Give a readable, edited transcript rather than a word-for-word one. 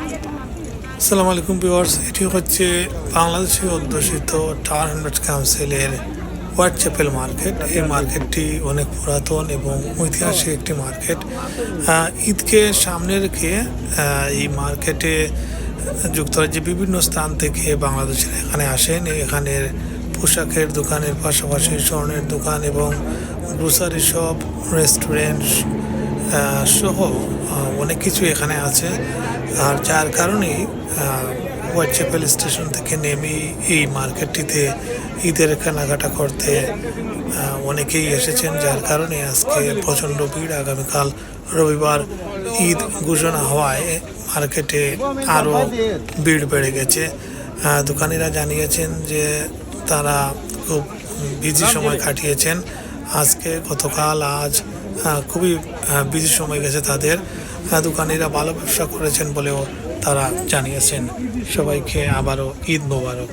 আসসালামু আলাইকুম ভিউয়ার্স, এটি হচ্ছে বাংলাদেশে অধ্যুষিত টাওয়ার হ্যামলেটস কাউন্সিলের হোয়াইট চ্যাপেল মার্কেট। এই মার্কেটটি অনেক পুরাতন এবং ঐতিহাসিক একটি মার্কেট। ঈদকে সামনে রেখে এই মার্কেটে যুক্তরাজ্যের বিভিন্ন স্থান থেকে বাংলাদেশের এখানে আসেন। এখানের পোশাকের দোকানের পাশাপাশি স্বর্ণের দোকান এবং গ্রোসারি শপ, রেস্টুরেন্ট সহ অনেক কিছু এখানে আছে। আর যার কারণেই হোয়াইট চ্যাপেল স্টেশন থেকে নেমেই এই মার্কেটটিতে ঈদের কেনাকাটা করতে অনেকেই এসেছেন, যার কারণে আজকে প্রচণ্ড ভিড়। আগামীকাল রবিবার ঈদ ঘোষণা হওয়ায় মার্কেটে আরও ভিড় বেড়ে গেছে। দোকানিরা জানিয়েছেন যে তারা খুব বিজি সময় কাটিয়েছেন। আজকে গতকাল আজ খুবই বিজি সময় গেছে তাদের। দোকানিরা ভালো ব্যবসা করেছেন বলেও তারা জানিয়েছেন। সবাইকে আবারও ঈদ মোবারক।